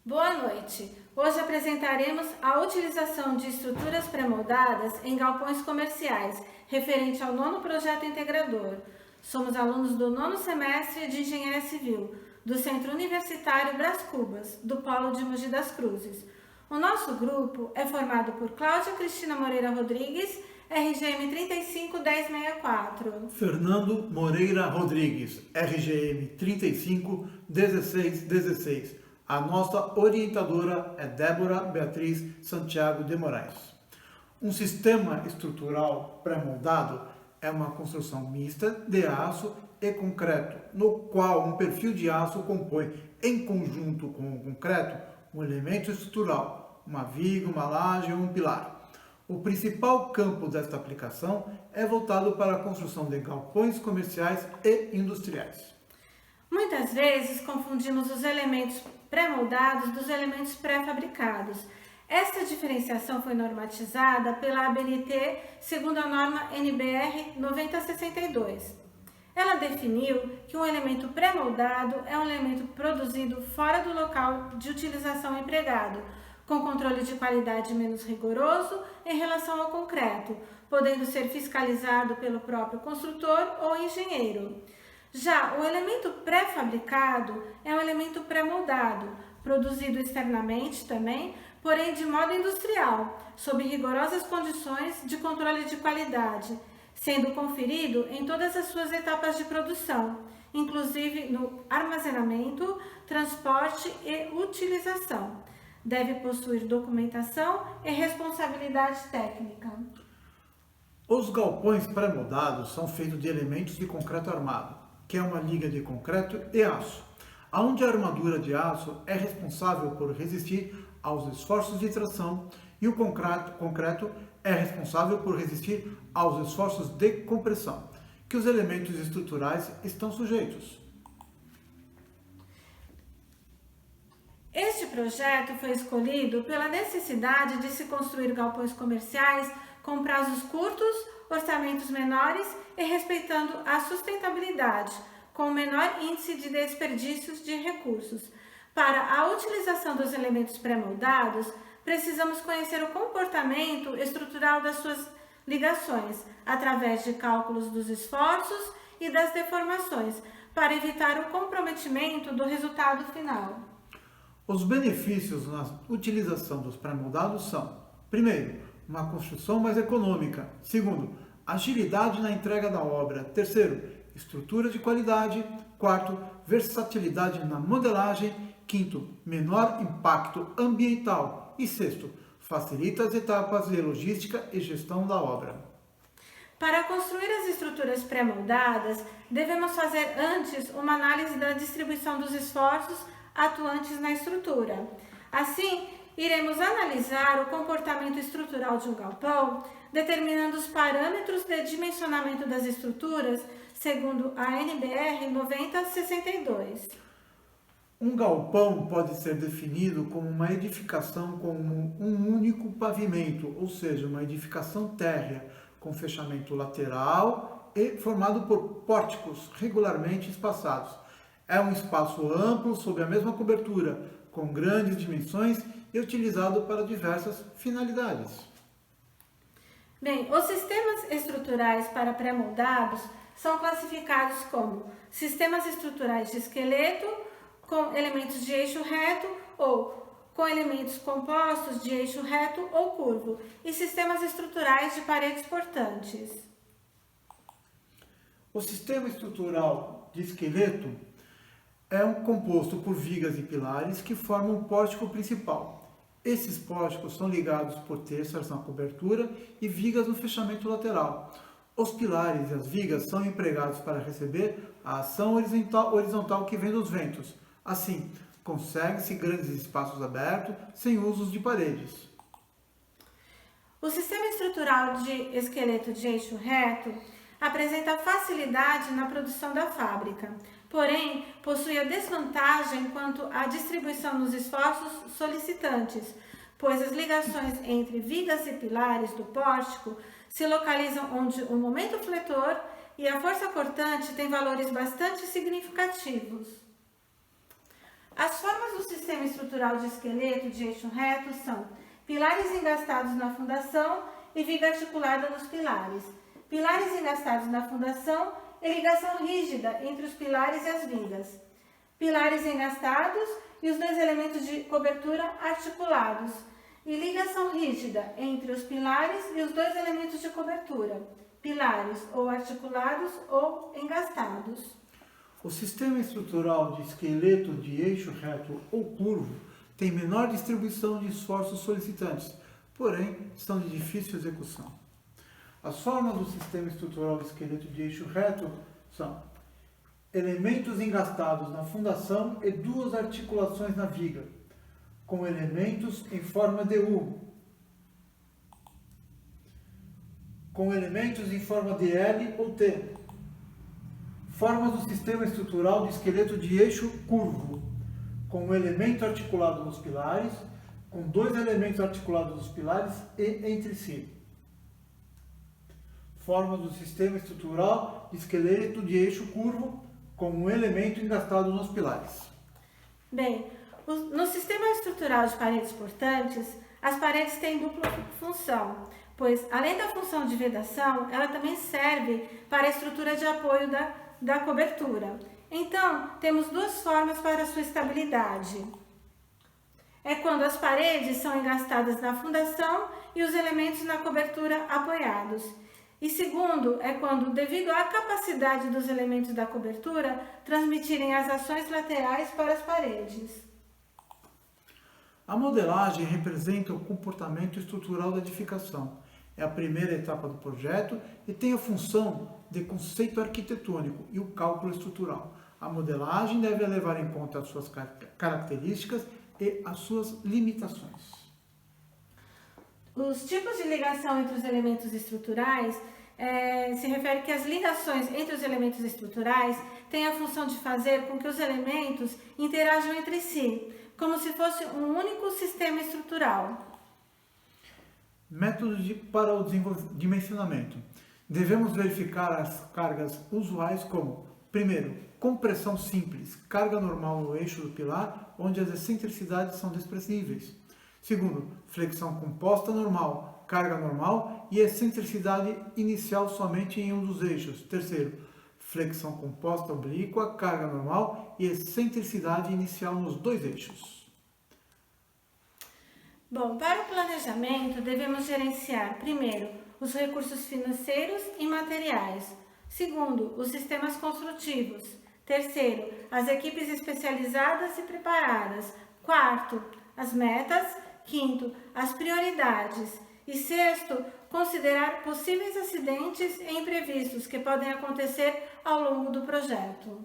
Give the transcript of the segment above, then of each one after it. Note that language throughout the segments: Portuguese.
Boa noite! Hoje apresentaremos a utilização de estruturas pré-moldadas em galpões comerciais, referente ao nono projeto integrador. Somos alunos do nono semestre de Engenharia Civil, do Centro Universitário Brás Cubas, do Polo de Mogi das Cruzes. O nosso grupo é formado por Cláudia Cristina Moreira Rodrigues, RGM 351064. Fernando Moreira Rodrigues, RGM 351616. A nossa orientadora é Débora Beatriz Santiago de Moraes. Um sistema estrutural pré-moldado é uma construção mista de aço e concreto, no qual um perfil de aço compõe, em conjunto com o concreto, um elemento estrutural, uma viga, uma laje ou um pilar. O principal campo desta aplicação é voltado para a construção de galpões comerciais e industriais. Muitas vezes confundimos os elementos pré-moldados dos elementos pré-fabricados. Esta diferenciação foi normatizada pela ABNT segundo a norma NBR 9062. Ela definiu que um elemento pré-moldado é um elemento produzido fora do local de utilização empregado, com controle de qualidade menos rigoroso em relação ao concreto, podendo ser fiscalizado pelo próprio construtor ou engenheiro. Já o elemento pré-fabricado é um elemento pré-moldado, produzido externamente também, porém de modo industrial, sob rigorosas condições de controle de qualidade, sendo conferido em todas as suas etapas de produção, inclusive no armazenamento, transporte e utilização. Deve possuir documentação e responsabilidade técnica. Os galpões pré-moldados são feitos de elementos de concreto armado, que é uma liga de concreto e aço, onde a armadura de aço é responsável por resistir aos esforços de tração e o concreto é responsável por resistir aos esforços de compressão, que os elementos estruturais estão sujeitos. Este projeto foi escolhido pela necessidade de se construir galpões comerciais com prazos curtos, orçamentos menores e respeitando a sustentabilidade, com menor índice de desperdícios de recursos. Para a utilização dos elementos pré-moldados, precisamos conhecer o comportamento estrutural das suas ligações, através de cálculos dos esforços e das deformações, para evitar o comprometimento do resultado final. Os benefícios na utilização dos pré-moldados são: primeiro, uma construção mais econômica; segundo, agilidade na entrega da obra; terceiro, estrutura de qualidade; quarto, versatilidade na modelagem; quinto, menor impacto ambiental; e sexto, facilita as etapas de logística e gestão da obra. Para construir as estruturas pré-moldadas, devemos fazer antes uma análise da distribuição dos esforços atuantes na estrutura. Assim, iremos analisar o comportamento estrutural de um galpão, determinando os parâmetros de dimensionamento das estruturas, segundo a NBR 9062. Um galpão pode ser definido como uma edificação com um único pavimento, ou seja, uma edificação térrea, com fechamento lateral e formado por pórticos regularmente espaçados. É um espaço amplo sob a mesma cobertura, com grandes dimensões e utilizado para diversas finalidades. Bem, os sistemas estruturais para pré-moldados são classificados como sistemas estruturais de esqueleto, com elementos de eixo reto ou com elementos compostos de eixo reto ou curvo, e sistemas estruturais de paredes portantes. O sistema estrutural de esqueleto é composto por vigas e pilares que formam um pórtico principal. Esses pórticos são ligados por terças na cobertura e vigas no fechamento lateral. Os pilares e as vigas são empregados para receber a ação horizontal que vem dos ventos. Assim, consegue-se grandes espaços abertos sem usos de paredes. O sistema estrutural de esqueleto de eixo reto apresenta facilidade na produção da fábrica, porém possui a desvantagem quanto à distribuição nos esforços solicitantes, pois as ligações entre vigas e pilares do pórtico se localizam onde o momento fletor e a força cortante têm valores bastante significativos. As formas do sistema sistema estrutural de esqueleto de eixo reto são pilares engastados na fundação e viga articulada nos pilares. Pilares engastados na fundação e ligação rígida entre os pilares e as vigas. Pilares engastados e os dois elementos de cobertura articulados. E ligação rígida entre os pilares e os dois elementos de cobertura. Pilares ou articulados ou engastados. O sistema estrutural de esqueleto de eixo reto ou curvo tem menor distribuição de esforços solicitantes, porém são de difícil execução. As formas do sistema estrutural de esqueleto de eixo reto são elementos engastados na fundação e duas articulações na viga, com elementos em forma de U, com elementos em forma de L ou T. Formas do sistema estrutural de esqueleto de eixo curvo, com um elemento articulado nos pilares, com dois elementos articulados nos pilares e entre si. Formas do sistema estrutural de esqueleto de eixo curvo, com um elemento engastado nos pilares. Bem, no sistema estrutural de paredes portantes, as paredes têm dupla função, pois, além da função de vedação, ela também serve para a estrutura de apoio da cobertura. Então, temos duas formas para sua estabilidade. É quando as paredes são engastadas na fundação e os elementos na cobertura apoiados. E segundo, é quando, devido à capacidade dos elementos da cobertura, transmitirem as ações laterais para as paredes. A modelagem representa o comportamento estrutural da edificação. É a primeira etapa do projeto e tem a função de conceito arquitetônico e o cálculo estrutural. A modelagem deve levar em conta as suas características e as suas limitações. Os tipos de ligação entre os elementos estruturais se refere que as ligações entre os elementos estruturais têm a função de fazer com que os elementos interajam entre si, como se fosse um único sistema estrutural. Métodos para o dimensionamento. Devemos verificar as cargas usuais como, primeiro, compressão simples, carga normal no eixo do pilar, onde as excentricidades são desprezíveis. Segundo, flexão composta normal, carga normal e excentricidade inicial somente em um dos eixos. Terceiro, flexão composta oblíqua, carga normal e excentricidade inicial nos dois eixos. Bom, para o planejamento, devemos gerenciar, primeiro, os recursos financeiros e materiais. Segundo, os sistemas construtivos. Terceiro, as equipes especializadas e preparadas. Quarto, as metas. Quinto, as prioridades. E sexto, considerar possíveis acidentes e imprevistos que podem acontecer ao longo do projeto.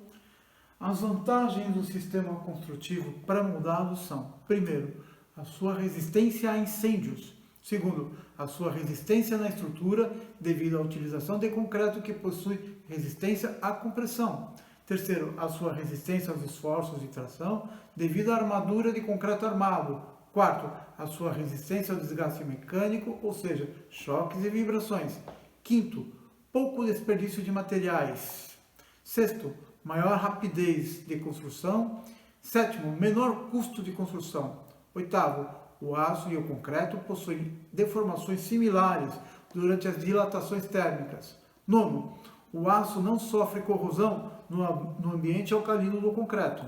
As vantagens do sistema construtivo pré-moldado são, primeiro, a sua resistência a incêndios. Segundo, a sua resistência na estrutura devido à utilização de concreto que possui resistência à compressão. Terceiro, a sua resistência aos esforços de tração devido à armadura de concreto armado. Quarto, a sua resistência ao desgaste mecânico, ou seja, choques e vibrações. Quinto, pouco desperdício de materiais. Sexto, maior rapidez de construção. Sétimo, menor custo de construção. Oitavo, o aço e o concreto possuem deformações similares durante as dilatações térmicas. Nono, o aço não sofre corrosão no ambiente alcalino do concreto.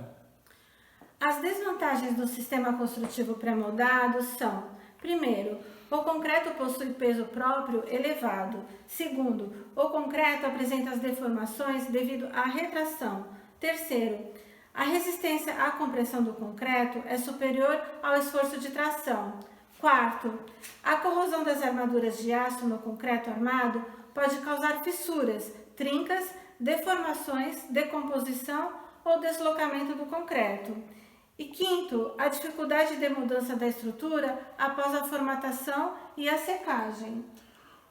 As desvantagens do sistema construtivo pré-moldado são, primeiro, o concreto possui peso próprio elevado. Segundo, o concreto apresenta as deformações devido à retração. Terceiro, a resistência à compressão do concreto é superior ao esforço de tração. Quarto, a corrosão das armaduras de aço no concreto armado pode causar fissuras, trincas, deformações, decomposição ou deslocamento do concreto. E quinto, a dificuldade de mudança da estrutura após a formatação e a secagem.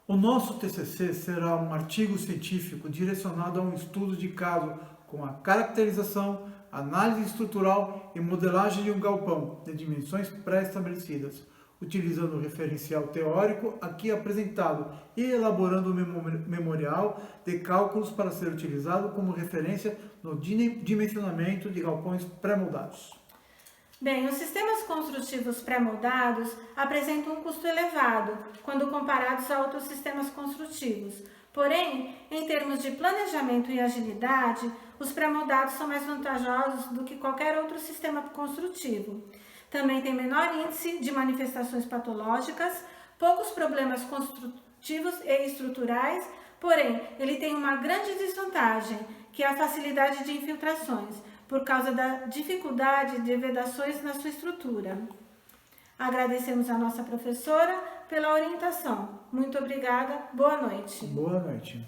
O nosso TCC será um artigo científico direcionado a um estudo de caso com a caracterização, análise estrutural e modelagem de um galpão de dimensões pré-estabelecidas, utilizando o referencial teórico aqui apresentado e elaborando um memorial de cálculos para ser utilizado como referência no dimensionamento de galpões pré-moldados. Bem, os sistemas construtivos pré-moldados apresentam um custo elevado quando comparados a outros sistemas construtivos. Porém, em termos de planejamento e agilidade, os pré-moldados são mais vantajosos do que qualquer outro sistema construtivo. Também tem menor índice de manifestações patológicas, poucos problemas construtivos e estruturais, porém, ele tem uma grande desvantagem, que é a facilidade de infiltrações, por causa da dificuldade de vedações na sua estrutura. Agradecemos a nossa professora pela orientação. Muito obrigada. Boa noite. Boa noite.